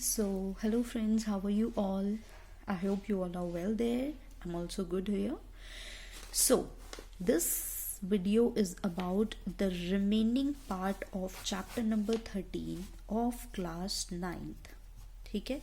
So hello friends, how are you all? I hope you all are well there. I'm also good here. So, this video is about the remaining part of chapter number 13 of class 9th. ठीक है.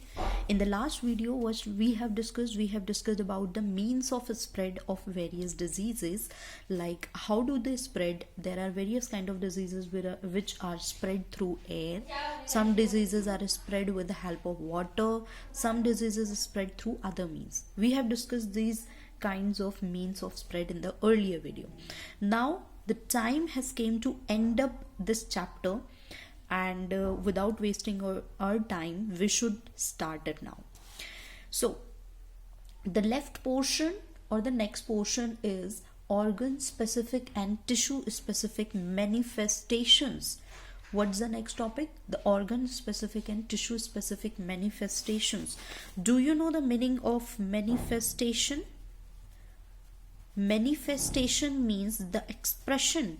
In the last video, what we have discussed about the means of spread of various diseases, like how do they spread. There are various kind of diseases which are spread through air. Some diseases are spread with the help of water. Some diseases are spread through other means. We have discussed these kinds of means of spread in the earlier video. Now the time has came to end up this chapter, and without wasting our time, we should start it now. So the left portion or the next portion is organ specific and tissue specific manifestations. What's the next topic? The organ specific and tissue specific manifestations. Do you know the meaning of manifestation? Manifestation means the expression.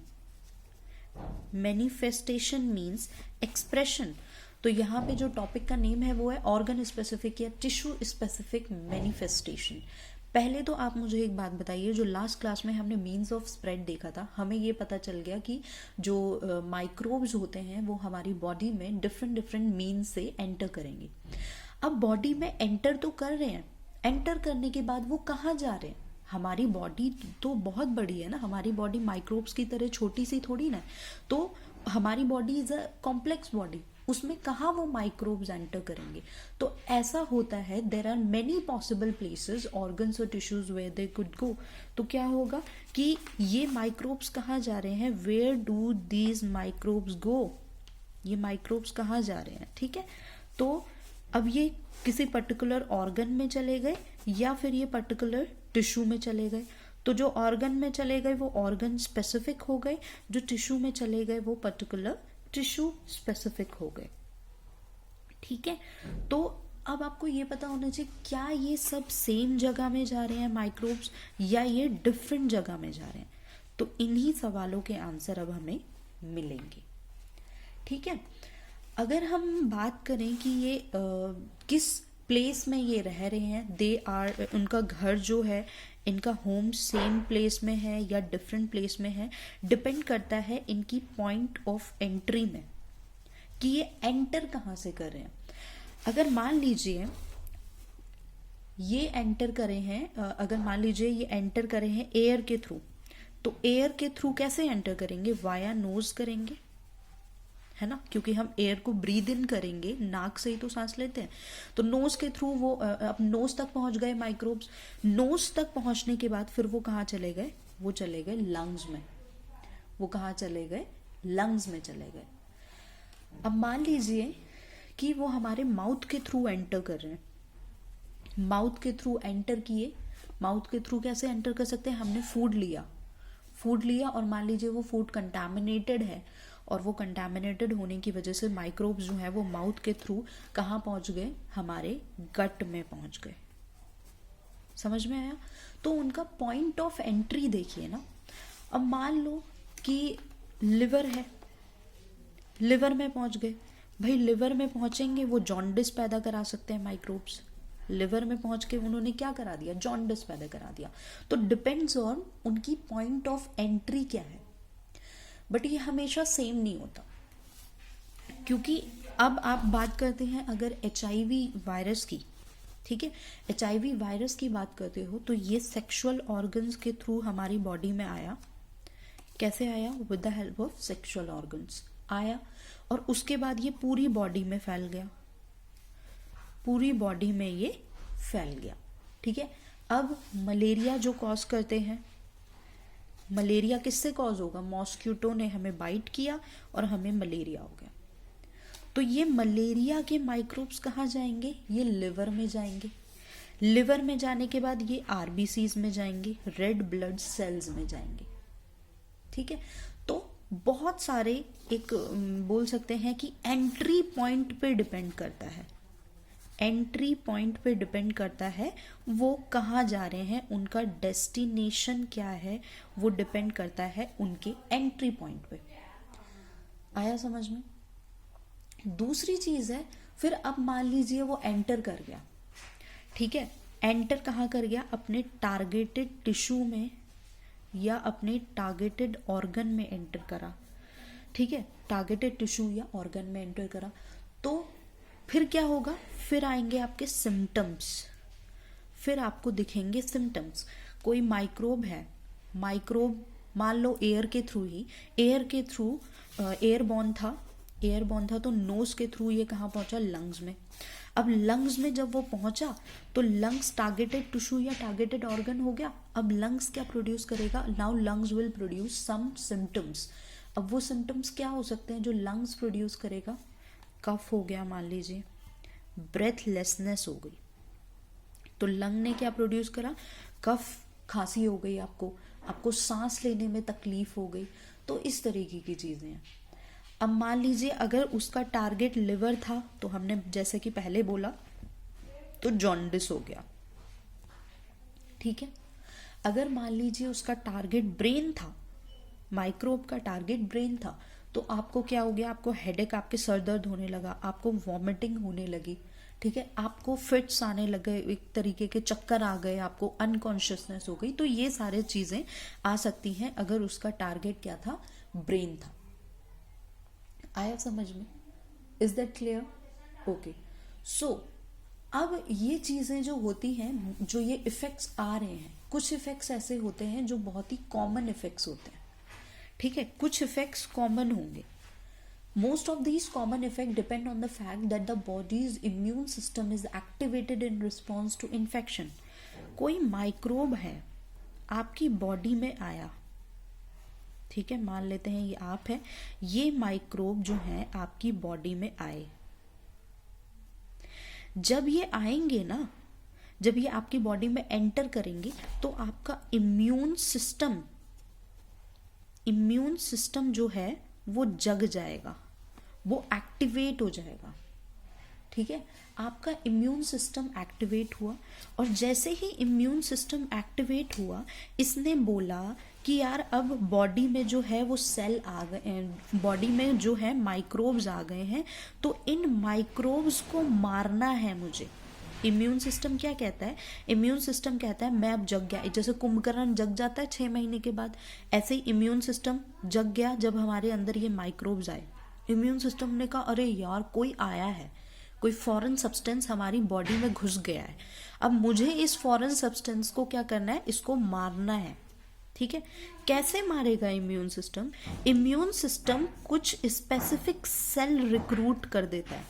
Manifestation means expression. तो यहाँ पे जो topic का name है वो है organ specific या tissue specific manifestation. पहले तो आप मुझे एक बात बताइए, जो लास्ट क्लास में हमने मीन्स ऑफ स्प्रेड देखा था, हमें ये पता चल गया कि जो माइक्रोब्स होते हैं वो हमारी बॉडी में डिफरेंट मीन्स से एंटर करेंगे. अब बॉडी में एंटर तो कर रहे हैं, एंटर करने के बाद वो कहाँ जा रहे हैं? हमारी बॉडी तो बहुत बड़ी है ना, हमारी बॉडी माइक्रोब्स की तरह छोटी सी थोड़ी ना. तो हमारी body is a complex body, उसमें कहाँ वो माइक्रोब्स एंटर करेंगे? तो ऐसा होता है, there are many possible places organs और tissues where they could go. तो क्या होगा कि ये माइक्रोब्स कहाँ जा रहे हैं? वेयर डू दीज माइक्रोब्स गो? ये माइक्रोब्स कहाँ जा रहे हैं? ठीक है. तो अब ये किसी पर्टिकुलर ऑर्गन में चले गए या फिर ये पर्टिकुलर टिश्यू में चले गए. तो जो ऑर्गन में चले गए वो ऑर्गन स्पेसिफिक हो गए, जो टिश्यू में चले गए वो पर्टिकुलर टिश्यू स्पेसिफिक हो गए. ठीक है. तो अब आपको ये पता होना चाहिए, क्या ये सब सेम जगह में जा रहे हैं माइक्रोब्स या ये डिफरेंट जगह में जा रहे हैं? तो इन्हीं सवालों के आंसर अब हमें मिलेंगे. ठीक है. अगर हम बात करें कि ये किस प्लेस में ये रह रहे हैं, दे आर, उनका घर जो है, इनका होम सेम प्लेस में है या डिफरेंट प्लेस में है, डिपेंड करता है इनकी पॉइंट ऑफ एंट्री में, कि ये एंटर कहाँ से कर रहे हैं. अगर मान लीजिए ये एंटर करे हैं, अगर मान लीजिए ये एंटर करे हैं एयर के थ्रू, तो एयर के थ्रू कैसे एंटर करेंगे? वाया नोज करेंगे, है ना, क्योंकि हम एयर को ब्रीद इन करेंगे, नाक से ही तो सांस लेते हैं. तो नोज के थ्रू वो अब नोज तक पहुंच गए माइक्रोब्स. नोज तक पहुंचने के बाद फिर वो कहाँ चले गए? वो चले गए लंग्स में. वो कहाँ चले गए? लंग्स में चले गए. अब मान लीजिए कि वो हमारे माउथ के थ्रू एंटर कर रहे हैं. माउथ के थ्रू एंटर किए. माउथ के थ्रू कैसे एंटर कर सकते हैं? हमने फूड लिया और मान लीजिए वो फूड कंटामिनेटेड है, और वो कंटामिनेटेड होने की वजह से माइक्रोब्स जो है वो माउथ के थ्रू कहाँ पहुंच गए? हमारे गट में पहुंच गए. समझ में आया? तो उनका पॉइंट ऑफ एंट्री देखिए ना. अब मान लो कि लिवर है, लिवर में पहुंच गए. भाई लिवर में पहुंचेंगे, वो जॉन्डिस पैदा करा सकते हैं माइक्रोब्स. लिवर में पहुंच के उन्होंने क्या करा दिया? जॉन्डिस पैदा करा दिया. तो डिपेंड्स ऑन उनकी पॉइंट ऑफ एंट्री क्या है. बट ये हमेशा सेम नहीं होता, क्योंकि अब आप बात करते हैं अगर HIV वायरस की. ठीक है. HIV वायरस की बात करते हो तो ये सेक्सुअल ऑर्गन्स के थ्रू हमारी बॉडी में आया. कैसे आया? With the help of sexual organs आया, और उसके बाद ये पूरी बॉडी में फैल गया. पूरी बॉडी में ये फैल गया. ठीक है. अब मलेरिया जो कॉज करते हैं, मलेरिया किससे कॉज होगा? मॉस्क्यूटो ने हमें बाइट किया और हमें मलेरिया हो गया. तो ये मलेरिया के माइक्रोब्स कहाँ जाएंगे? ये लिवर में जाएंगे. लिवर में जाने के बाद ये RBCs में जाएंगे, रेड ब्लड सेल्स में जाएंगे. ठीक है. तो बहुत सारे एक बोल सकते हैं कि एंट्री पॉइंट पे डिपेंड करता है. एंट्री पॉइंट पे डिपेंड करता है वो कहाँ जा रहे हैं, उनका डेस्टिनेशन क्या है, वो डिपेंड करता है उनके एंट्री पॉइंट पे. आया समझ में? दूसरी चीज है फिर अब मान लीजिए वो एंटर कर गया, ठीक है, एंटर कहाँ कर गया, अपने टारगेटेड टिश्यू में या अपने टारगेटेड ऑर्गन में एंटर करा, ठीक है, टारगेटेड टिश्यू या ऑर्गन में एंटर करा। तो फिर क्या होगा, फिर आएंगे आपके सिम्टम्स, फिर आपको दिखेंगे सिम्टम्स। कोई माइक्रोब है, माइक्रोब मान लो एयर के थ्रू ही, एयरबॉर्न था तो नोज के थ्रू ये कहाँ पहुंचा, लंग्स में। अब लंग्स में जब वो पहुंचा तो लंग्स टारगेटेड टिश्यू या टारगेटेड ऑर्गन हो गया। अब लंग्स क्या प्रोड्यूस करेगा, now lungs will produce some symptoms. अब वो सिम्टम्स क्या हो सकते हैं जो लंग्स प्रोड्यूस करेगा, कफ हो गया मान लीजिए, ब्रेथलेसनेस हो गई, तो लंग ने क्या प्रोड्यूस करा, कफ, खांसी हो गई, आपको सांस लेने में तकलीफ हो गई। तो इस तरीके की चीजें हैं। अब मान लीजिए अगर उसका टारगेट लिवर था तो हमने जैसे कि पहले बोला तो जॉन्डिस हो गया, ठीक है। अगर मान लीजिए उसका टारगेट ब्रेन था, माइक्रोब का टारगेट ब्रेन था, तो आपको क्या हो गया, आपको हेडेक, आपके सर दर्द होने लगा, आपको वॉमिटिंग होने लगी, ठीक है, आपको फिट्स आने लगे, एक तरीके के चक्कर आ गए, आपको अनकॉन्शियसनेस हो गई। तो ये सारे चीजें आ सकती हैं अगर उसका टारगेट क्या था, ब्रेन था। आया समझ में, इज दैट क्लियर? ओके, सो अब ये चीजें जो होती हैं, जो ये इफेक्ट्स आ रहे हैं, कुछ इफेक्ट्स ऐसे होते हैं जो बहुत ही कॉमन इफेक्ट्स होते हैं, ठीक है, कुछ इफेक्ट्स कॉमन होंगे। Most of these common effects depend on the fact that the body's immune system is activated in response to infection. कोई माइक्रोब है आपकी बॉडी में आया, ठीक है, मान लेते हैं ये आप है, ये माइक्रोब जो है आपकी बॉडी में आए। जब ये आएंगे ना, जब ये आपकी बॉडी में एंटर करेंगे तो आपका इम्यून सिस्टम जो है वो जग जाएगा, वो एक्टिवेट हो जाएगा, ठीक है। आपका इम्यून सिस्टम एक्टिवेट हुआ और जैसे ही इम्यून सिस्टम एक्टिवेट हुआ, इसने बोला कि यार अब बॉडी में जो है वो सेल आ गए, बॉडी में जो है माइक्रोब्स आ गए हैं, तो इन माइक्रोब्स को मारना है मुझे। इम्यून सिस्टम क्या कहता है, इम्यून सिस्टम कहता है मैं अब जग गया, जैसे कुंभकर्ण जग जाता है 6 महीने के बाद, ऐसे ही इम्यून सिस्टम जग गया जब हमारे अंदर ये माइक्रोब्स आए। इम्यून सिस्टम ने कहा अरे यार कोई आया है, कोई फॉरेन सब्सटेंस हमारी बॉडी में घुस गया है, अब मुझे इस फॉरेन सब्सटेंस को क्या करना है, इसको मारना है, ठीक है। कैसे मारेगा इम्यून सिस्टम, इम्यून सिस्टम कुछ स्पेसिफिक सेल रिक्रूट कर देता है,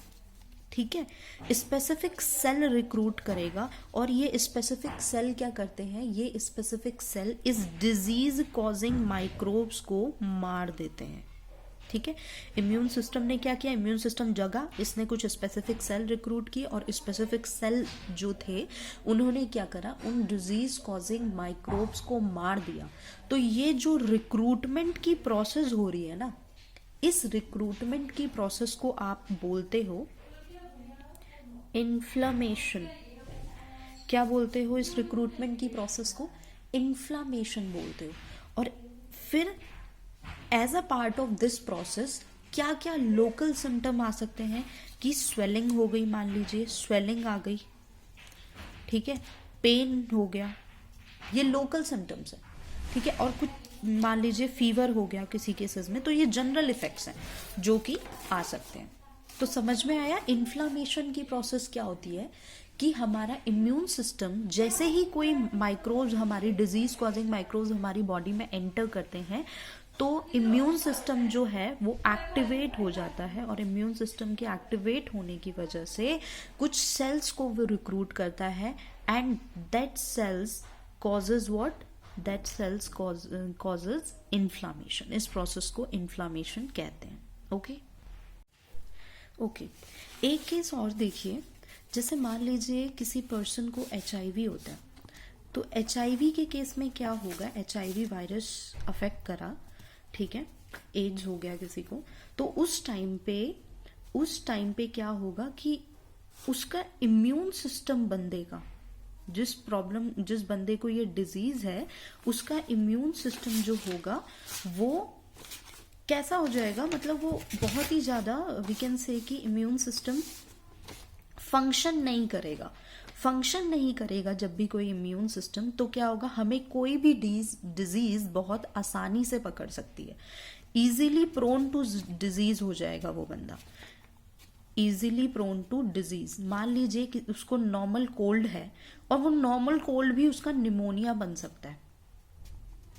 ठीक है, स्पेसिफिक सेल रिक्रूट करेगा और ये स्पेसिफिक सेल क्या करते हैं, ये स्पेसिफिक सेल इस डिजीज कॉजिंग माइक्रोब्स को मार देते हैं, ठीक है। इम्यून सिस्टम ने क्या किया, इम्यून सिस्टम जगा, इसने कुछ स्पेसिफिक सेल रिक्रूट किए और स्पेसिफिक सेल जो थे उन्होंने क्या करा, उन डिजीज कॉजिंग माइक्रोब्स को मार दिया। तो ये जो रिक्रूटमेंट की प्रोसेस हो रही है ना, इस रिक्रूटमेंट की प्रोसेस को आप बोलते हो इन्फ्लामेशन। क्या बोलते हो इस रिक्रूटमेंट की प्रोसेस को, इन्फ्लामेशन बोलते हो। और फिर as a part of this process क्या क्या लोकल सिम्टम आ सकते हैं कि स्वेलिंग हो गई, मान लीजिए स्वेलिंग आ गई, ठीक है, पेन हो गया, ये लोकल सिम्टम्स है, ठीक है। और कुछ मान लीजिए फीवर हो गया किसी केसेस में, तो ये जनरल इफेक्ट्स हैं जो कि आ सकते हैं। तो समझ में आया इन्फ्लामेशन की प्रोसेस क्या होती है, कि हमारा इम्यून सिस्टम जैसे ही कोई माइक्रोब्स, हमारी डिजीज कॉजिंग माइक्रोब्स हमारी बॉडी में एंटर करते हैं तो इम्यून सिस्टम जो है वो एक्टिवेट हो जाता है, और इम्यून सिस्टम के एक्टिवेट होने की वजह से कुछ सेल्स को वो रिक्रूट करता है, and that cells causes what, that cells causes inflammation. इस प्रोसेस को इन्फ्लामेशन कहते हैं, ओके। ओके, एक केस और देखिए, जैसे मान लीजिए किसी पर्सन को HIV होता है, तो HIV के केस में क्या होगा, HIV वायरस अफेक्ट करा, ठीक है, एड्स हो गया किसी को, तो उस टाइम पे क्या होगा कि उसका इम्यून सिस्टम बंदे का, जिस बंदे को ये डिजीज है, उसका इम्यून सिस्टम जो होगा वो कैसा हो जाएगा, मतलब वो बहुत ही ज्यादा, वी कैन से कि इम्यून सिस्टम फंक्शन नहीं करेगा। फंक्शन नहीं करेगा जब भी कोई इम्यून सिस्टम, तो क्या होगा, हमें कोई भी डिजीज बहुत आसानी से पकड़ सकती है। इजीली प्रोन टू डिजीज हो जाएगा वो बंदा, इजीली प्रोन टू डिजीज। मान लीजिए कि उसको नॉर्मल कोल्ड है और वो नॉर्मल कोल्ड भी उसका निमोनिया बन सकता है।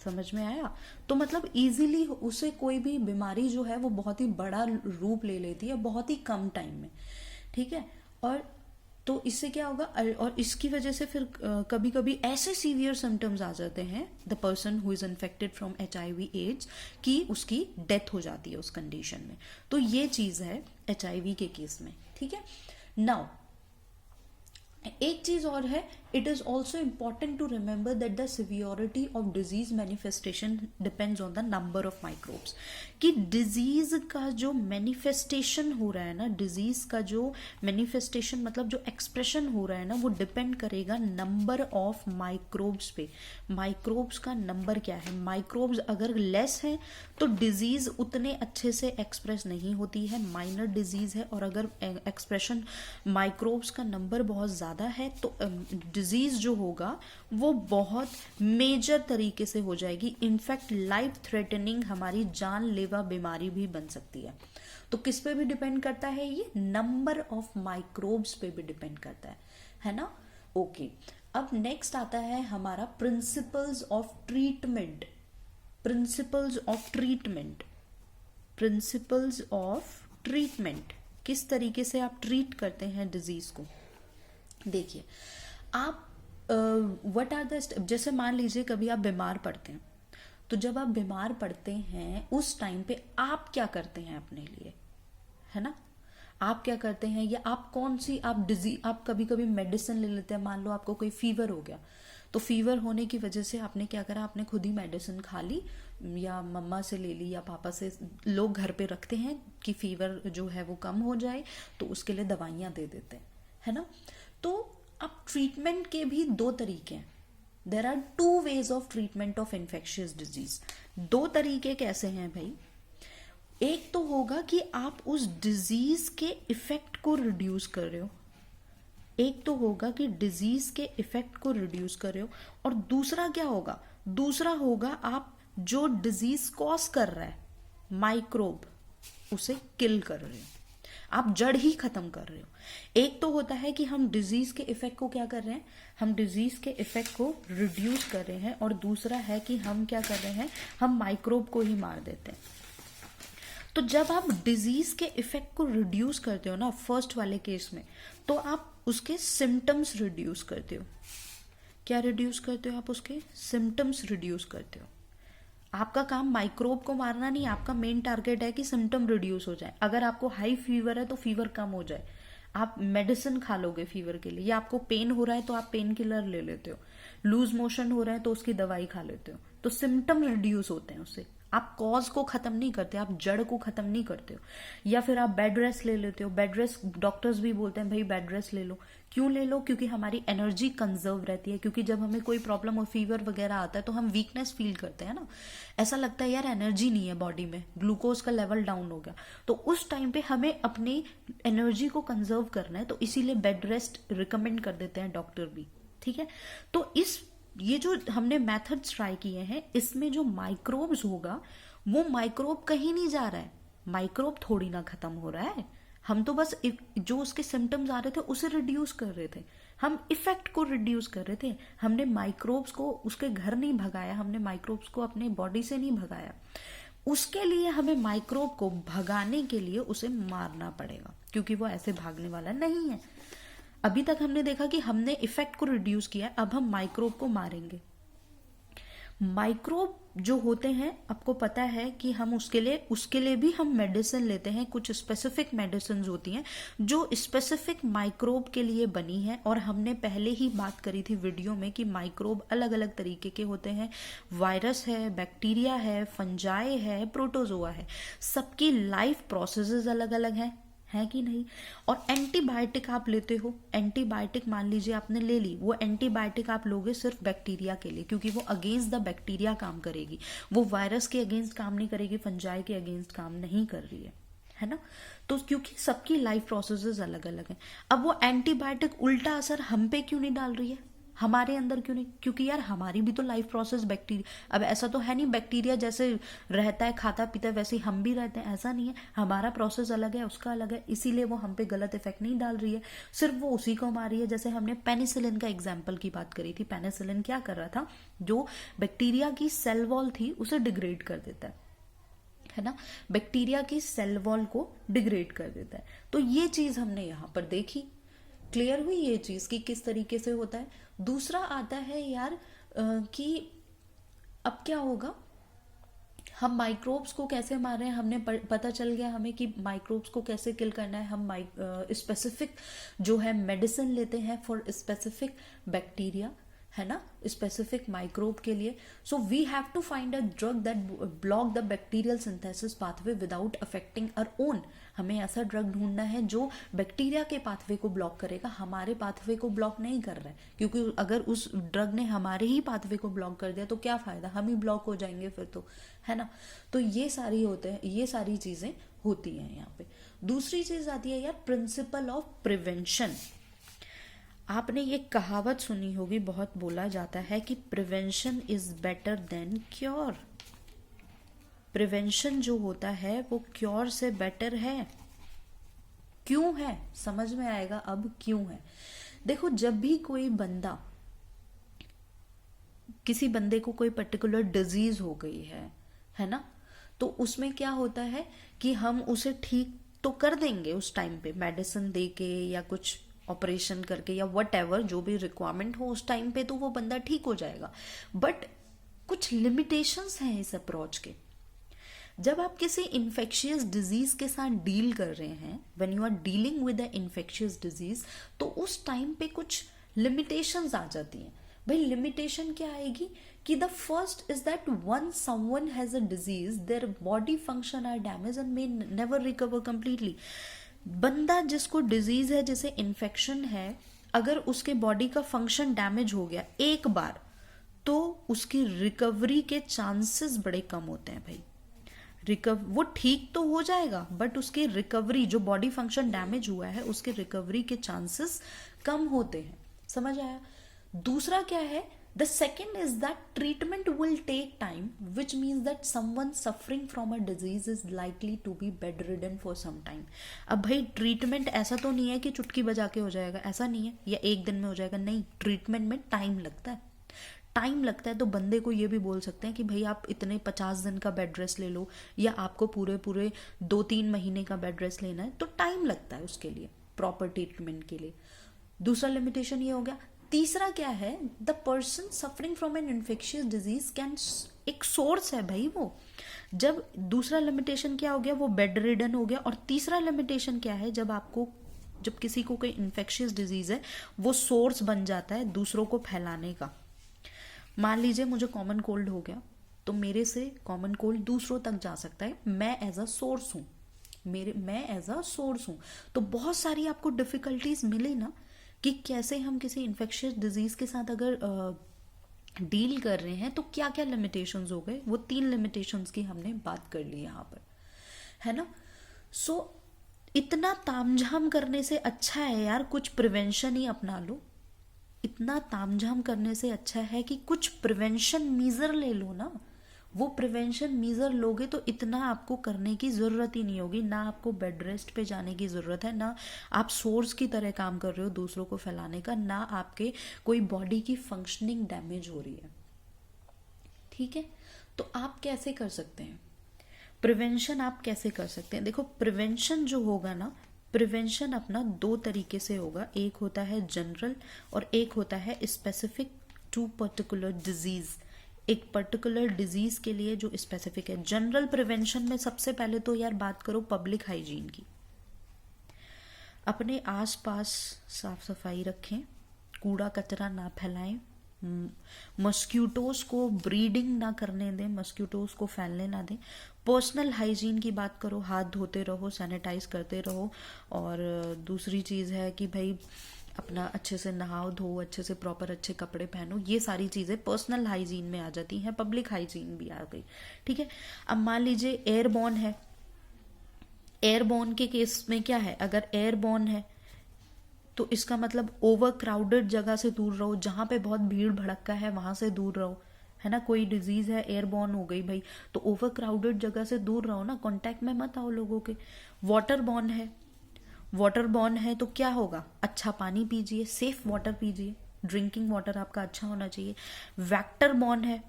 समझ में आया? तो मतलब इजीली उसे कोई भी बीमारी जो है वो बहुत ही बड़ा रूप ले लेती है बहुत ही कम टाइम में, ठीक है। और तो इससे क्या होगा, और इसकी वजह से फिर कभी कभी ऐसे सीवियर सिम्टम्स आ जाते हैं the person who is infected from HIV AIDS कि उसकी डेथ हो जाती है उस कंडीशन में। तो ये चीज है HIV के केस में, ठीक है। नाउ एक चीज और है, it is also important to remember that the severity of disease manifestation depends on the number of microbes. कि डिजीज का जो मैनिफेस्टेशन हो रहा है ना, डिजीज का जो मैनिफेस्टेशन मतलब जो एक्सप्रेशन हो रहा है ना, वो डिपेंड करेगा नंबर ऑफ माइक्रोब्स पे। माइक्रोब्स का नंबर क्या है, माइक्रोब्स अगर लेस है तो डिजीज उतने अच्छे से एक्सप्रेस नहीं होती है, माइनर डिजीज है। और अगर एक्सप्रेशन माइक्रोब्स का नंबर बहुत ज्यादा है तो डिजीज जो होगा वो बहुत मेजर तरीके से हो जाएगी। इनफैक्ट लाइफ थ्रेटनिंग, हमारी जानलेवा बीमारी भी बन सकती है। तो किस पे भी डिपेंड करता है, ये नंबर ऑफ माइक्रोब्स पे भी डिपेंड करता है ना। ओके, अब नेक्स्ट आता है हमारा principles of treatment. Principles of treatment, principles of treatment, किस तरीके से आप ट्रीट करते हैं डिजीज को। देखिए आप व्हाट आर द, जैसे मान लीजिए कभी आप बीमार पड़ते हैं, तो जब आप बीमार पड़ते हैं उस टाइम पे आप क्या करते हैं अपने लिए, है ना। आप क्या करते हैं, या आप कौन सी आप कभी कभी मेडिसिन ले लेते हैं। मान लो आपको कोई फीवर हो गया, तो फीवर होने की वजह से आपने क्या करा, आपने खुद ही मेडिसिन खा ली या मम्मा से ले ली या पापा से। लोग घर पे रखते हैं कि फीवर जो है वो कम हो जाए, तो उसके लिए दवाइयां दे देते हैं, है ना। तो अब ट्रीटमेंट के भी दो तरीके हैं। There are 2 ways of treatment of infectious disease. 2 तरीके कैसे हैं भाई, एक तो होगा कि आप उस डिजीज के इफेक्ट को रिड्यूस कर रहे हो, एक तो होगा कि डिजीज के इफेक्ट को रिड्यूस कर रहे हो, और दूसरा क्या होगा, दूसरा होगा आप जो डिजीज कॉज कर रहा है माइक्रोब, उसे किल कर रहे हो, आप जड़ ही खत्म कर रहे हो। एक तो होता है कि हम डिजीज के इफेक्ट को क्या कर रहे हैं, हम डिजीज के इफेक्ट को रिड्यूस कर रहे हैं, और दूसरा है कि हम क्या कर रहे हैं, हम माइक्रोब को ही मार देते हैं। तो जब आप डिजीज के इफेक्ट को रिड्यूस करते हो ना, फर्स्ट वाले केस में, तो आप उसके सिम्टम्स रिड्यूस करते हो। क्या रिड्यूस करते हो आप, उसके सिम्टम्स रिड्यूस करते हो। आपका काम माइक्रोब को मारना नहीं, आपका मेन टारगेट है कि सिम्टम रिड्यूस हो जाए। अगर आपको हाई फीवर है तो फीवर कम हो जाए, आप मेडिसिन खा लोगे फीवर के लिए, या आपको पेन हो रहा है तो आप पेन किलर ले लेते हो, लूज मोशन हो रहा है तो उसकी दवाई खा लेते हो, तो सिम्टम रिड्यूस होते हैं उससे। आप कॉज को खत्म नहीं करते, आप जड़ को खत्म नहीं करते हो। या फिर आप बेड रेस्ट ले लेते हो, बेड रेस्ट डॉक्टर्स भी बोलते हैं भाई बेड रेस्ट ले लो। क्यों ले लो, क्योंकि हमारी एनर्जी कंजर्व रहती है। क्योंकि जब हमें कोई प्रॉब्लम और फीवर वगैरह आता है तो हम वीकनेस फील करते हैं ना, ऐसा लगता है यार एनर्जी नहीं है बॉडी में, ग्लूकोज का लेवल डाउन हो गया। तो उस टाइम पे हमें अपनी एनर्जी को कंजर्व करना है, तो इसीलिए बेड रेस्ट रिकमेंड कर देते हैं डॉक्टर भी, ठीक है। तो ये जो हमने मेथड्स ट्राई किए हैं, इसमें जो माइक्रोब्स होगा वो माइक्रोब कहीं नहीं जा रहा है, माइक्रोब थोड़ी ना खत्म हो रहा है। हम तो बस जो उसके सिम्टम्स आ रहे थे उसे रिड्यूस कर रहे थे, हम इफेक्ट को रिड्यूस कर रहे थे। हमने माइक्रोब्स को उसके घर नहीं भगाया, हमने माइक्रोब्स को अपने बॉडी से नहीं भगाया। उसके लिए हमें माइक्रोब को भगाने के लिए उसे मारना पड़ेगा, क्योंकि वो ऐसे भागने वाला नहीं है। अभी तक हमने देखा कि हमने इफेक्ट को रिड्यूस किया है, अब हम माइक्रोब को मारेंगे। माइक्रोब जो होते हैं, आपको पता है कि हम उसके लिए भी हम मेडिसिन लेते हैं। कुछ स्पेसिफिक मेडिसिन होती हैं जो स्पेसिफिक माइक्रोब के लिए बनी है, और हमने पहले ही बात करी थी वीडियो में कि माइक्रोब अलग अलग तरीके के होते हैं। वायरस है, बैक्टीरिया है, फंजाई है, प्रोटोजोआ है, सबकी लाइफ प्रोसेसेस अलग अलग हैं, है कि नहीं। और एंटीबायोटिक आप लेते हो, एंटीबायोटिक मान लीजिए आपने ले ली, वो एंटीबायोटिक आप लोगे सिर्फ बैक्टीरिया के लिए, क्योंकि वो अगेंस्ट द बैक्टीरिया काम करेगी, वो वायरस के अगेंस्ट काम नहीं करेगी, फंजाई के अगेंस्ट काम नहीं कर रही है है ना। तो क्योंकि सबकी लाइफ प्रोसेसेस अलग अलग हैं, अब वो एंटीबायोटिक उल्टा असर हम पे क्यों नहीं डाल रही है, हमारे अंदर क्यों नहीं, क्योंकि यार हमारी भी तो लाइफ प्रोसेस बैक्टीरिया, अब ऐसा तो है नहीं बैक्टीरिया जैसे रहता है खाता पीता है वैसे ही हम भी रहते हैं, ऐसा नहीं है, हमारा प्रोसेस अलग है उसका अलग है, इसीलिए वो हम पे गलत इफेक्ट नहीं डाल रही है, सिर्फ वो उसी को मार रही है। जैसे हमने पेनिसिलिन का एग्जाम्पल की बात करी थी, पेनिसिलिन क्या कर रहा था, जो बैक्टीरिया की सेल वॉल थी उसे डिग्रेड कर देता है ना, बैक्टीरिया की सेल वॉल को डिग्रेड कर देता है। तो ये चीज हमने यहाँ पर देखी, क्लियर हुई ये चीज कि किस तरीके से होता है। दूसरा आता है यार कि अब क्या होगा, हम माइक्रोब्स को कैसे मार रहे हैं, हमने पता चल गया हमें कि माइक्रोब्स को कैसे किल करना है, हम स्पेसिफिक जो है मेडिसिन लेते हैं फॉर स्पेसिफिक बैक्टीरिया, है ना, स्पेसिफिक माइक्रोब के लिए। So we have to find a drug that block the bacterial synthesis pathway without affecting our own. हमें ऐसा ड्रग ढूंढना है जो बैक्टीरिया के पाथवे को ब्लॉक करेगा, हमारे पाथवे को ब्लॉक नहीं कर रहा है, क्योंकि अगर उस ड्रग ने हमारे ही पाथवे को ब्लॉक कर दिया तो क्या फायदा, हम ही ब्लॉक हो जाएंगे फिर तो, है ना। तो ये सारी होते हैं, ये सारी चीजें होती हैं यहाँ पे। दूसरी चीज आती है यार प्रिंसिपल ऑफ प्रिवेंशन। आपने ये कहावत सुनी होगी, बहुत बोला जाता है कि prevention is better than cure. Prevention जो होता है वो क्योर से बेटर है। क्यों है, समझ में आएगा अब क्यों है। देखो जब भी कोई बंदा, किसी बंदे को कोई पर्टिकुलर डिजीज हो गई है ना, तो उसमें क्या होता है कि हम उसे ठीक तो कर देंगे उस टाइम पे मेडिसिन दे के या कुछ ऑपरेशन करके या वट एवर जो भी रिक्वायरमेंट हो उस टाइम पे, तो वो बंदा ठीक हो जाएगा। बट कुछ लिमिटेशंस हैं इस अप्रोच के। जब आप किसी इन्फेक्शियस डिजीज के साथ डील कर रहे हैं, when you are dealing with the infectious disease, तो उस टाइम पे कुछ लिमिटेशंस आ जाती हैं। भाई लिमिटेशन क्या आएगी कि the first is that one someone has a disease, their body function are damage and may never recover completely. बंदा जिसको डिजीज है, जैसे इन्फेक्शन है, अगर उसके बॉडी का फंक्शन डैमेज हो गया एक बार, तो उसकी रिकवरी के चांसेस बड़े कम होते हैं भाई। वो ठीक तो हो जाएगा बट उसकी रिकवरी, जो बॉडी फंक्शन डैमेज हुआ है उसके रिकवरी के चांसेस कम होते हैं, समझ आया। दूसरा क्या है, the second is that treatment will take time, which means that someone suffering from a disease is likely to be bedridden for some time. अब भाई ट्रीटमेंट ऐसा तो नहीं है कि चुटकी बजा के हो जाएगा, ऐसा नहीं है, या एक दिन में हो जाएगा, नहीं, ट्रीटमेंट में टाइम लगता है, टाइम लगता है। तो बंदे को ये भी बोल सकते हैं कि भाई आप इतने 50 दिन का बेड रेस्ट ले लो, या आपको पूरे 2-3 महीने का बेड रेस्ट लेना है, तो टाइम लगता है उसके लिए, प्रॉपर ट्रीटमेंट के लिए। दूसरा लिमिटेशन ये हो गया। तीसरा क्या है, the person suffering from an infectious disease can, एक सोर्स है भाई वो। जब दूसरा लिमिटेशन क्या हो गया, वो बेड रिडन हो गया। और तीसरा लिमिटेशन क्या है, जब किसी को कोई इन्फेक्शियस डिजीज है, वो सोर्स बन जाता है दूसरों को फैलाने का। मान लीजिए मुझे कॉमन कोल्ड हो गया, तो मेरे से कॉमन कोल्ड दूसरों तक जा सकता है, मैं एज अ सोर्स हूं, मैं एज अ सोर्स हूं। तो बहुत सारी आपको डिफिकल्टीज मिले ना कि कैसे हम किसी इन्फेक्शियस डिजीज के साथ अगर डील कर रहे हैं तो क्या क्या लिमिटेशंस हो गए। वो 3 लिमिटेशंस की हमने बात कर ली यहाँ पर, है ना। सो इतना तामझाम करने से अच्छा है यार कुछ प्रिवेंशन ही अपना लो। इतना तामझाम करने से अच्छा है कि कुछ प्रिवेंशन मीजर ले लो ना। वो प्रिवेंशन मीजर लोगे तो इतना आपको करने की जरूरत ही नहीं होगी, ना आपको बेड रेस्ट पे जाने की जरूरत है, ना आप सोर्स की तरह काम कर रहे हो दूसरों को फैलाने का, ना आपके कोई बॉडी की फंक्शनिंग डैमेज हो रही है। ठीक है, तो आप कैसे कर सकते हैं प्रिवेंशन, आप कैसे कर सकते हैं। देखो प्रिवेंशन जो होगा ना, प्रिवेंशन अपना 2 तरीके से होगा, एक होता है जनरल और एक होता है स्पेसिफिक टू पर्टिकुलर डिजीज। एक पर्टिकुलर डिजीज के लिए जो स्पेसिफिक है। जनरल प्रिवेंशन में सबसे पहले तो यार बात करो पब्लिक हाइजीन की। अपने आसपास साफ सफाई रखें, कूड़ा कचरा ना फैलाएं, मस्क्यूटोज को ब्रीडिंग ना करने दें, मस्क्यूटोज को फैलने ना दें। पर्सनल हाइजीन की बात करो, हाथ धोते रहो, सैनिटाइज करते रहो। और दूसरी चीज़ है कि भाई अपना अच्छे से नहाओ धो, अच्छे से प्रॉपर अच्छे कपड़े पहनो। ये सारी चीज़ें पर्सनल हाइजीन में आ जाती हैं, पब्लिक हाइजीन भी आ गई। ठीक है, अब मान लीजिए एयरबॉर्न है, एयरबॉर्न के केस में क्या है, अगर एयरबॉर्न है तो इसका मतलब ओवर क्राउडेड जगह से दूर रहो, जहां पे बहुत भीड़ भड़क्का है वहां से दूर रहो, है ना। कोई डिजीज है एयरबॉर्न हो गई भाई, तो ओवर क्राउडेड जगह से दूर रहो ना, कांटेक्ट में मत आओ लोगों के। वाटर बॉर्न है, वाटर बॉर्न है तो क्या होगा, अच्छा पानी पीजिए, सेफ वाटर पीजिए, ड्रिंकिंग वाटर आपका अच्छा होना चाहिए। वेक्टर बॉर्न है,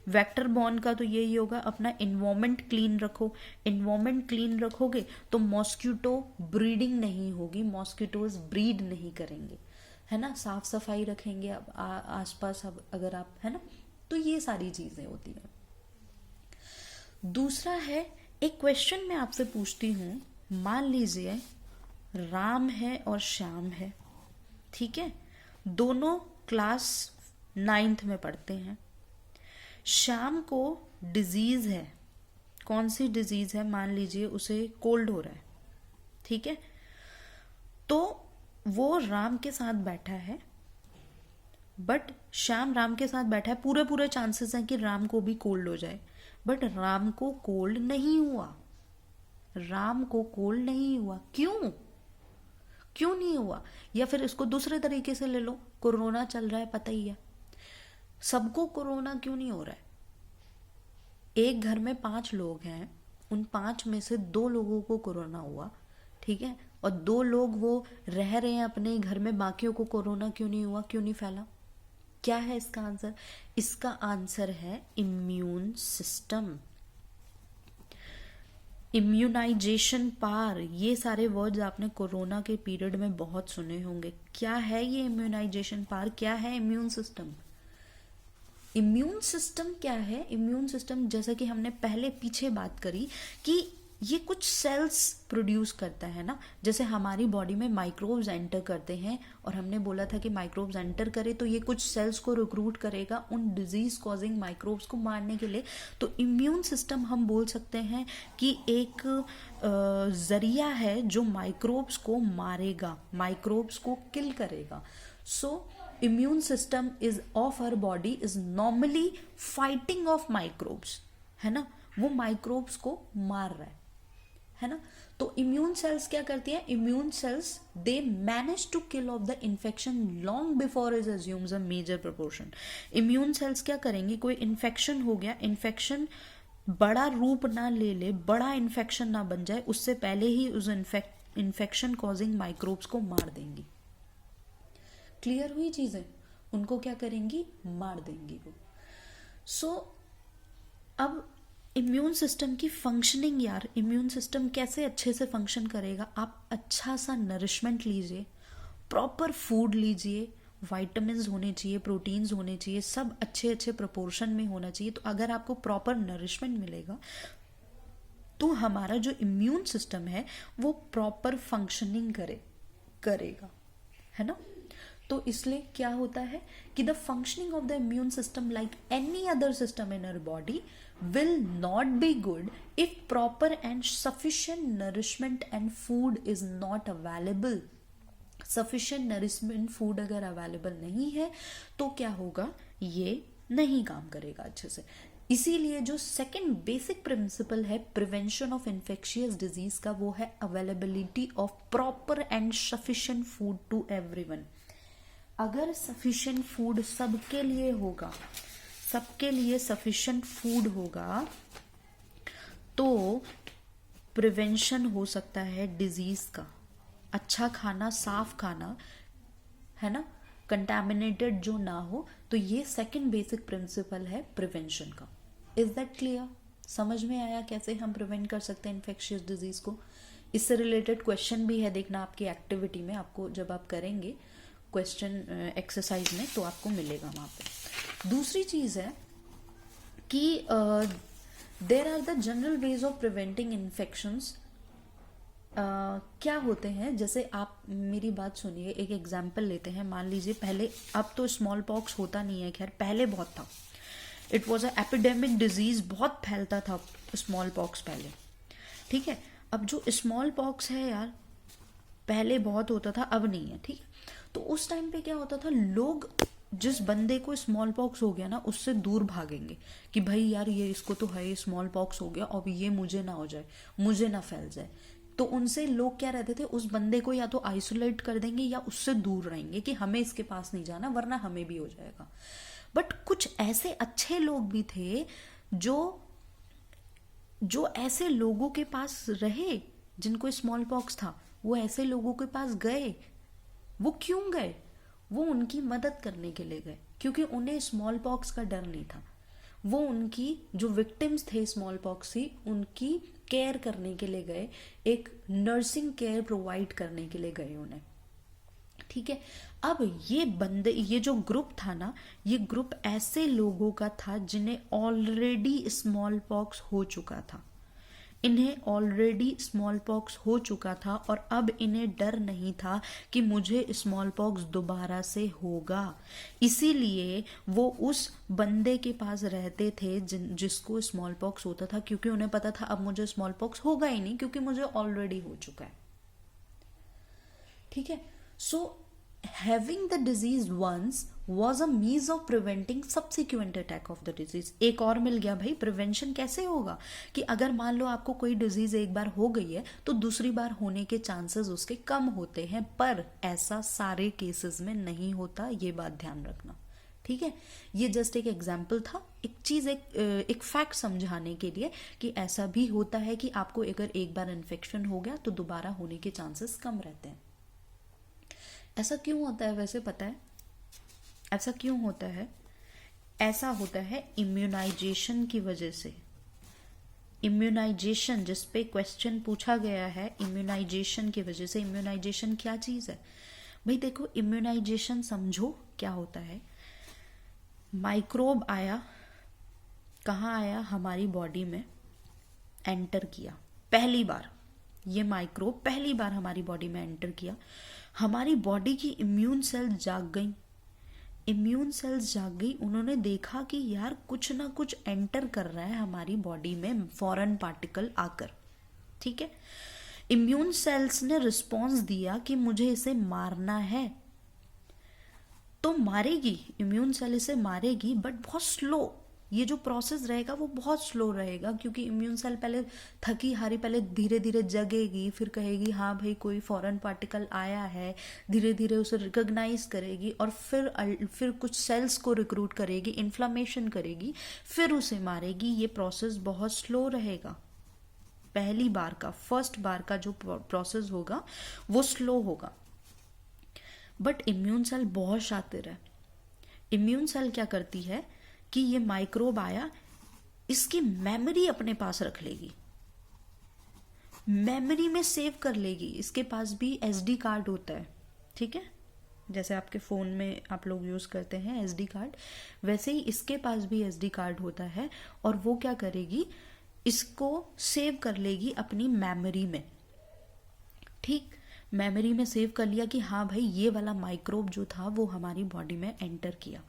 वेक्टर बॉर्न का तो यही होगा अपना इन्वायरमेंट क्लीन रखो, इन्वायरमेंट क्लीन रखोगे तो मॉस्किटो ब्रीडिंग नहीं होगी, मॉस्किटोज ब्रीड नहीं करेंगे, है ना। साफ सफाई रखेंगे अब आसपास, अब अगर आप, है ना, तो ये सारी चीजें होती हैं। दूसरा है, एक क्वेश्चन मैं आपसे पूछती हूं, मान लीजिए राम है और श्याम है, ठीक है, दोनों क्लास 9th में पढ़ते हैं। श्याम को डिजीज है, कौन सी डिजीज है, मान लीजिए उसे कोल्ड हो रहा है, ठीक है, तो वो राम के साथ बैठा है, बट श्याम राम के साथ बैठा है, पूरे पूरे चांसेस हैं कि राम को भी कोल्ड हो जाए, बट राम को कोल्ड नहीं हुआ, राम को कोल्ड नहीं हुआ, क्यों, क्यों नहीं हुआ। या फिर इसको दूसरे तरीके से ले लो, कोरोना चल रहा है, पता ही है सबको, कोरोना क्यों नहीं हो रहा है। एक घर में 5 लोग हैं, उन 5 में से 2 लोगों को कोरोना हुआ, ठीक है, और 2 लोग वो रह रहे हैं अपने घर में, बाकियों को कोरोना क्यों नहीं हुआ, क्यों नहीं फैला। क्या है इसका आंसर, इसका आंसर है इम्यून सिस्टम, इम्यूनाइजेशन पावर। ये सारे वर्ड्स आपने कोरोना के पीरियड में बहुत सुने होंगे। क्या है ये इम्यूनाइजेशन पावर, क्या है इम्यून सिस्टम। इम्यून सिस्टम क्या है, इम्यून सिस्टम जैसा कि हमने पहले पीछे बात करी कि ये कुछ सेल्स प्रोड्यूस करता है ना, जैसे हमारी बॉडी में माइक्रोब्स एंटर करते हैं, और हमने बोला था कि माइक्रोब्स एंटर करे तो ये कुछ सेल्स को रिक्रूट करेगा उन डिजीज कॉजिंग माइक्रोब्स को मारने के लिए। तो इम्यून सिस्टम हम बोल सकते हैं कि एक जरिया है जो माइक्रोब्स को मारेगा, माइक्रोब्स को किल करेगा। सो immune system is of our body is normally fighting off microbes, है ना, वो माइक्रोब्स को मार रहा है ना। तो इम्यून सेल्स क्या करती है, immune cells they manage to kill off the infection long before it assumes a major proportion. Immune cells क्या करेंगी, कोई इन्फेक्शन हो गया, इन्फेक्शन बड़ा रूप ना ले ले, बड़ा इन्फेक्शन ना बन जाए, उससे पहले ही उस इन्फेक्शन कॉजिंग माइक्रोब्स को मार देंगी। क्लियर हुई चीजें, उनको क्या करेंगी, मार देंगी वो। सो अब इम्यून सिस्टम की फंक्शनिंग यार, इम्यून सिस्टम कैसे अच्छे से फंक्शन करेगा, आप अच्छा सा नरिशमेंट लीजिए, प्रॉपर फूड लीजिए, विटामिन्स होने चाहिए, प्रोटीन्स होने चाहिए, सब अच्छे अच्छे प्रोपोर्शन में होना चाहिए। तो अगर आपको प्रॉपर नरिशमेंट मिलेगा तो हमारा जो इम्यून सिस्टम है वो प्रॉपर फंक्शनिंग करेगा, है ना। तो इसलिए क्या होता है कि the functioning of the immune system like any other system in our body will not be good if proper and sufficient nourishment and food is not available. sufficient nourishment food अगर available नहीं है तो क्या होगा, ये नहीं काम करेगा अच्छे से। इसीलिए जो सेकेंड बेसिक प्रिंसिपल है प्रिवेंशन ऑफ इन्फेक्शियस डिजीज का, वो है availability of proper and sufficient food to everyone. अगर सफिशिएंट फूड सबके लिए होगा, सबके लिए सफिशिएंट फूड होगा, तो प्रिवेंशन हो सकता है डिजीज का। अच्छा खाना, साफ खाना, है ना, कंटामिनेटेड जो ना हो, तो ये सेकंड बेसिक प्रिंसिपल है प्रिवेंशन का। इज दैट क्लियर, समझ में आया कैसे हम प्रिवेंट कर सकते हैं इन्फेक्शियस डिजीज को। इससे रिलेटेड क्वेश्चन भी है, देखना आपकी एक्टिविटी में, आपको जब आप करेंगे क्वेश्चन एक्सरसाइज में तो आपको मिलेगा वहां पे। दूसरी चीज है कि there are the general ways of preventing infections. क्या होते हैं, जैसे आप मेरी बात सुनिए, एक एग्जाम्पल लेते हैं। मान लीजिए पहले, अब तो स्मॉल पॉक्स होता नहीं है, खैर पहले बहुत था, it was a epidemic disease, बहुत फैलता था स्मॉल पॉक्स पहले, ठीक है। अब जो स्मॉल पॉक्स है यार, पहले बहुत होता था, अब नहीं है, ठीक है। तो उस टाइम पे क्या होता था, लोग जिस बंदे को स्मॉल पॉक्स हो गया ना, उससे दूर भागेंगे कि भाई यार ये इसको तो है, स्मॉल पॉक्स हो गया, अब ये मुझे ना हो जाए, मुझे ना फैल जाए। तो उनसे लोग क्या रहते थे, उस बंदे को या तो आइसोलेट कर देंगे या उससे दूर रहेंगे कि हमें इसके पास नहीं जाना वरना हमें भी हो जाएगा। बट कुछ ऐसे अच्छे लोग भी थे जो जो ऐसे लोगों के पास रहे जिनको स्मॉल पॉक्स था, वो ऐसे लोगों के पास गए। वो क्यों गए? वो उनकी मदद करने के लिए गए, क्योंकि उन्हें स्मॉल पॉक्स का डर नहीं था। वो उनकी जो विक्टिम्स थे स्मॉल पॉक्स की, उनकी केयर करने के लिए गए, एक नर्सिंग केयर प्रोवाइड करने के लिए गए उन्हें। ठीक है। अब ये जो ग्रुप था ना, ये ग्रुप ऐसे लोगों का था जिन्हें ऑलरेडी स्मॉल पॉक्स हो चुका था। इन्हें ऑलरेडी स्मॉल पॉक्स हो चुका था और अब इन्हें डर नहीं था कि मुझे स्मॉल पॉक्स दोबारा से होगा। इसीलिए वो उस बंदे के पास रहते थे जिसको स्मॉल पॉक्स होता था, क्योंकि उन्हें पता था अब मुझे स्मॉल पॉक्स होगा ही नहीं, क्योंकि मुझे ऑलरेडी हो चुका है। ठीक है। सो having the disease once was a means of preventing subsequent attack of the disease। एक और मिल गया भाई, प्रिवेंशन कैसे होगा कि अगर मान लो आपको कोई डिजीज एक बार हो गई है तो दूसरी बार होने के चांसेस उसके कम होते हैं, पर ऐसा सारे केसेस में नहीं होता, ये बात ध्यान रखना। ठीक है। ये जस्ट एक एग्जाम्पल था, एक चीज, एक फैक्ट समझाने के लिए कि ऐसा भी होता है कि आपको अगर एक बार इन्फेक्शन हो गया तो दोबारा होने के चांसेस कम रहते हैं। ऐसा क्यों होता है वैसे पता है? ऐसा क्यों होता है? ऐसा होता है इम्यूनाइजेशन की वजह से। इम्यूनाइजेशन जिस पे क्वेश्चन पूछा गया है, इम्यूनाइजेशन की वजह से। इम्यूनाइजेशन क्या चीज है भाई? देखो, इम्यूनाइजेशन समझो क्या होता है। माइक्रोब आया, कहाँ आया? हमारी बॉडी में एंटर किया पहली बार। ये माइक्रोब पहली बार हमारी बॉडी में एंटर किया, हमारी बॉडी की इम्यून सेल्स जाग गई। इम्यून सेल्स जाग गई, उन्होंने देखा कि यार कुछ ना कुछ एंटर कर रहा है हमारी बॉडी में, फॉरेन पार्टिकल आकर। ठीक है। इम्यून सेल्स ने रिस्पॉन्स दिया कि मुझे इसे मारना है, तो मारेगी, इम्यून सेल इसे मारेगी, बट बहुत स्लो। ये जो प्रोसेस रहेगा वो बहुत स्लो रहेगा, क्योंकि इम्यून सेल पहले थकी हारी, पहले धीरे धीरे जगेगी, फिर कहेगी हाँ भाई कोई फॉरेन पार्टिकल आया है, धीरे धीरे उसे रिकॉग्नाइज करेगी और फिर कुछ सेल्स को रिक्रूट करेगी, इन्फ्लामेशन करेगी, फिर उसे मारेगी। ये प्रोसेस बहुत स्लो रहेगा। पहली बार का, फर्स्ट बार का जो प्रोसेस होगा वो स्लो होगा। बट इम्यून सेल बहुत शातिर है। इम्यून सेल क्या करती है कि ये माइक्रोब आया, इसकी मेमोरी अपने पास रख लेगी, मेमोरी में सेव कर लेगी। इसके पास भी एसडी कार्ड होता है। ठीक है। जैसे आपके फोन में आप लोग यूज करते हैं एसडी कार्ड, वैसे ही इसके पास भी एसडी कार्ड होता है, और वो क्या करेगी, इसको सेव कर लेगी अपनी मेमोरी में। ठीक। मेमोरी में सेव कर लिया कि हाँ भाई ये वाला माइक्रोब जो था वो हमारी बॉडी में एंटर किया।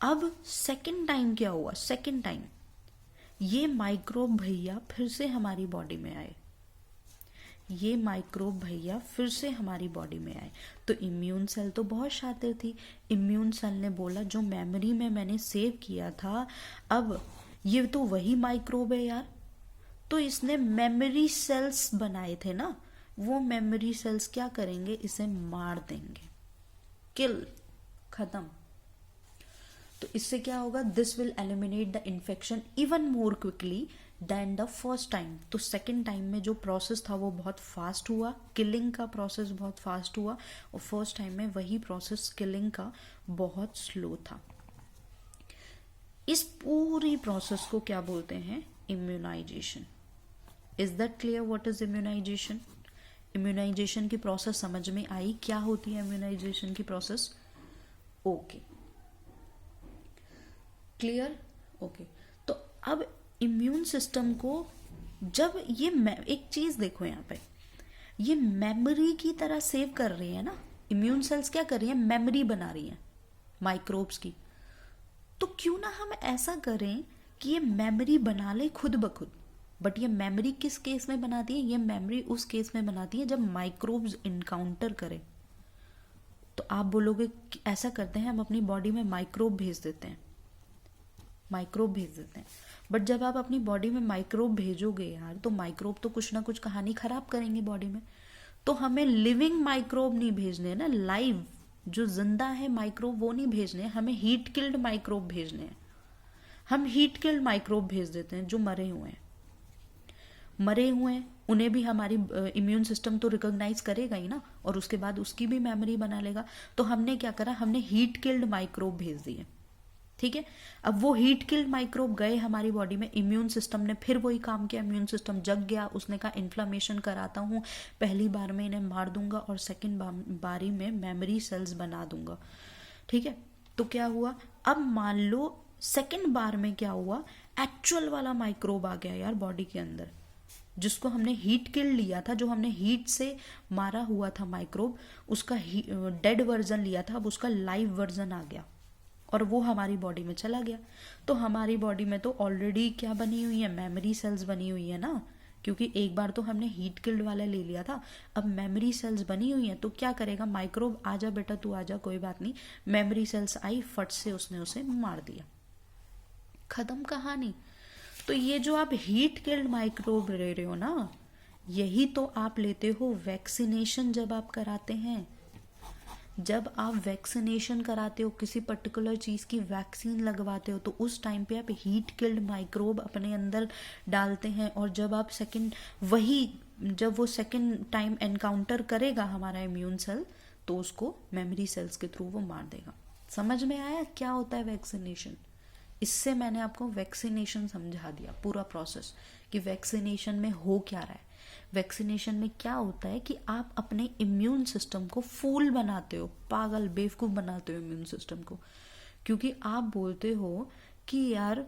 अब सेकंड टाइम क्या हुआ? सेकंड टाइम ये माइक्रोब भैया फिर से हमारी बॉडी में आए। ये माइक्रोब भैया फिर से हमारी बॉडी में आए, तो इम्यून सेल तो बहुत शातिर थी। इम्यून सेल ने बोला जो मेमोरी में मैंने सेव किया था, अब ये तो वही माइक्रोब है यार, तो इसने मेमोरी सेल्स बनाए थे ना, वो मेमोरी सेल्स क्या करेंगे, इसे मार देंगे, किल, खत्म। तो इससे क्या होगा? This will eliminate the infection even more quickly than the first time. तो सेकेंड टाइम में जो प्रोसेस था वो बहुत फास्ट हुआ, किलिंग का प्रोसेस बहुत फास्ट हुआ, और फर्स्ट टाइम में वही प्रोसेस किलिंग का बहुत स्लो था। इस पूरी प्रोसेस को क्या बोलते हैं? Immunization. Is that clear what is immunization? Immunization की प्रोसेस समझ में आई? क्या होती है इम्यूनाइजेशन की प्रोसेस? Okay, clear? ओके। तो अब इम्यून सिस्टम को जब ये एक चीज देखो, यहाँ पे ये मेमोरी की तरह सेव कर रही है ना, इम्यून सेल्स क्या कर रही है? मेमोरी बना रही है माइक्रोब्स की। तो क्यों ना हम ऐसा करें कि ये मेमोरी बना ले खुद ब खुद। बट ये मेमोरी किस केस में बनाती है? ये मेमोरी उस केस में बनाती है जब माइक्रोब्स इनकाउंटर करे। तो आप बोलोगे कि ऐसा करते हैं, हम अपनी बॉडी में माइक्रोब भेज देते हैं। माइक्रोब भेज देते हैं। बट जब आप अपनी बॉडी में माइक्रोब भेजोगे यार, तो माइक्रोब तो कुछ ना कुछ कहानी खराब करेंगे बॉडी में। तो हमें लिविंग माइक्रोब नहीं भेजने ना, लाइव जो जिंदा है माइक्रोब वो नहीं भेजने, हमें हीट किल्ड माइक्रोब भेजने हैं। हम हीट किल्ड माइक्रोब भेज देते हैं जो मरे हुए हैं। मरे हुए हैं उन्हें भी हमारी इम्यून सिस्टम तो रिकॉग्नाइज करेगा ही ना, और उसके बाद उसकी भी मेमोरी बना लेगा। तो हमने क्या करा, हमने हीट किल्ड माइक्रोब भेज दिए, ठीक है। अब वो हीट किल्ड माइक्रोब गए हमारी बॉडी में, इम्यून सिस्टम ने फिर वही काम किया, इम्यून सिस्टम जग गया, उसने कहा इन्फ्लामेशन कराता हूँ, पहली बार में इन्हें मार दूंगा और सेकेंड बारी में मेमोरी सेल्स बना दूंगा, ठीक है। तो क्या हुआ, अब मान लो सेकेंड बार में क्या हुआ, एक्चुअल वाला माइक्रोब आ गया यार बॉडी के अंदर, जिसको हमने हीट किल लिया था, जो हमने हीट से मारा हुआ था माइक्रोब, उसका डेड वर्जन लिया था, अब उसका लाइव वर्जन आ गया और वो हमारी बॉडी में चला गया। तो हमारी बॉडी में तो ऑलरेडी क्या बनी हुई है, मेमोरी सेल्स बनी हुई है ना, क्योंकि एक बार तो हमने हीट किल्ड वाला ले लिया था, अब मेमोरी सेल्स बनी हुई हैं। तो क्या करेगा माइक्रोब, आजा बेटा तू आजा, कोई बात नहीं, मेमोरी सेल्स आई, फट से उसने उसे मार दिया, खत्म कहानी। तो ये जो आप हीट किल्ड माइक्रोब ले रहे हो ना, यही तो आप लेते हो वैक्सीनेशन जब आप कराते हैं। जब आप वैक्सीनेशन कराते हो, किसी पर्टिकुलर चीज़ की वैक्सीन लगवाते हो, तो उस टाइम पे आप हीट किल्ड माइक्रोब अपने अंदर डालते हैं। और जब आप जब वो सेकेंड टाइम एनकाउंटर करेगा हमारा इम्यून सेल, तो उसको मेमोरी सेल्स के थ्रू वो मार देगा। समझ में आया क्या होता है वैक्सीनेशन? इससे मैंने आपको वैक्सीनेशन समझा दिया, पूरा प्रोसेस, कि वैक्सीनेशन में हो क्या रहा है। वैक्सीनेशन में क्या होता है कि आप अपने इम्यून सिस्टम को फूल बनाते हो, पागल बेवकूफ बनाते हो इम्यून सिस्टम को, क्योंकि आप बोलते हो कि यार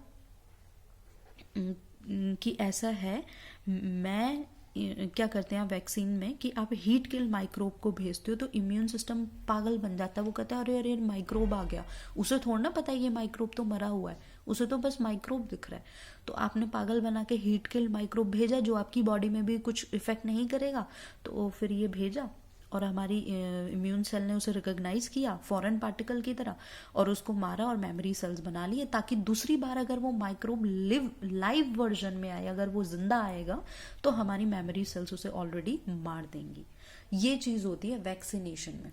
कि ऐसा है, मैं क्या करते हैं वैक्सीन में कि आप हीट किल माइक्रोब को भेजते हो, तो इम्यून सिस्टम पागल बन जाता है। वो कहता है अरे अरे माइक्रोब आ गया, उसे थोड़ा ना पता है ये माइक्रोब तो मरा हुआ है, उसे तो बस माइक्रोब दिख रहा है। तो आपने पागल बना के हीट किल माइक्रोब भेजा, जो आपकी बॉडी में भी कुछ इफेक्ट नहीं करेगा, तो फिर ये भेजा और हमारी इम्यून सेल ने उसे रिकॉग्नाइज किया फॉरेन पार्टिकल की तरह और उसको मारा और मेमोरी सेल्स बना लिए, ताकि दूसरी बार अगर वो माइक्रोब लाइव वर्जन में आए, अगर वो जिंदा आएगा, तो हमारी मेमोरी सेल्स उसे ऑलरेडी मार देंगी। ये चीज होती है वैक्सीनेशन में।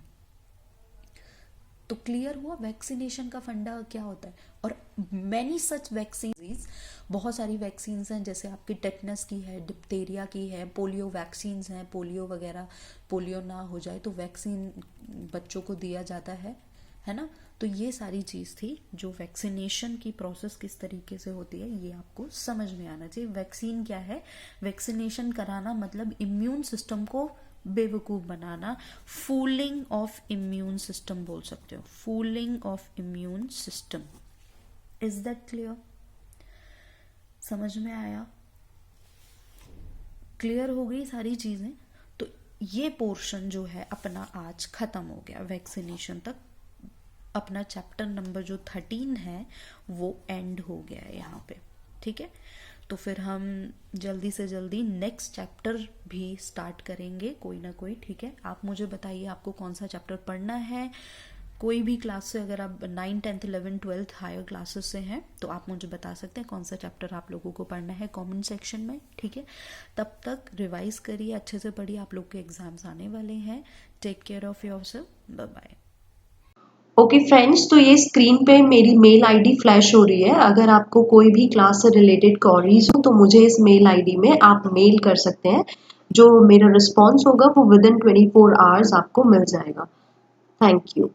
तो क्लियर हुआ वैक्सीनेशन का फंडा क्या होता है। और मैनी सच वैक्सीन, बहुत सारी वैक्सीन हैं, जैसे आपकी टेटनस की है, डिप्थीरिया की है, पोलियो वैक्सीन हैं, पोलियो वगैरह, पोलियो ना हो जाए तो वैक्सीन बच्चों को दिया जाता है ना। तो ये सारी चीज़ थी जो वैक्सीनेशन की प्रोसेस किस तरीके से होती है, ये आपको समझ में आना चाहिए। वैक्सीन क्या है, वैक्सीनेशन कराना मतलब इम्यून सिस्टम को बेवकूफ बनाना, फूलिंग ऑफ इम्यून सिस्टम बोल सकते हो, fooling of immune system. Is that clear? समझ में आया? क्लियर हो गई सारी चीजें? तो ये पोर्शन जो है अपना आज खत्म हो गया, वैक्सीनेशन तक अपना चैप्टर नंबर जो 13 है वो एंड हो गया है यहाँ पे, ठीक है। तो फिर हम जल्दी से जल्दी नेक्स्ट चैप्टर भी स्टार्ट करेंगे कोई ना कोई, ठीक है। आप मुझे बताइए आपको कौन सा चैप्टर पढ़ना है, कोई भी क्लास से, अगर आप 9, 10, 11, 12 हायर क्लासेस से हैं तो आप मुझे बता सकते हैं कौन सा चैप्टर आप लोगों को पढ़ना है कमेंट सेक्शन में, ठीक है। तब तक रिवाइज करिए, अच्छे से पढ़िए, आप लोग के एग्जाम्स आने वाले हैं। Take care of yourself, bye bye. Okay friends, तो ये स्क्रीन पे मेरी मेल आईडी फ्लैश हो रही है। अगर आपको कोई भी क्लास से रिलेटेड क्वेरीज हो तो मुझे इस मेल आईडी में आप मेल कर सकते हैं। जो मेरा रिस्पॉन्स होगा वो विद इन 24 आवर्स आपको मिल जाएगा। Thank you.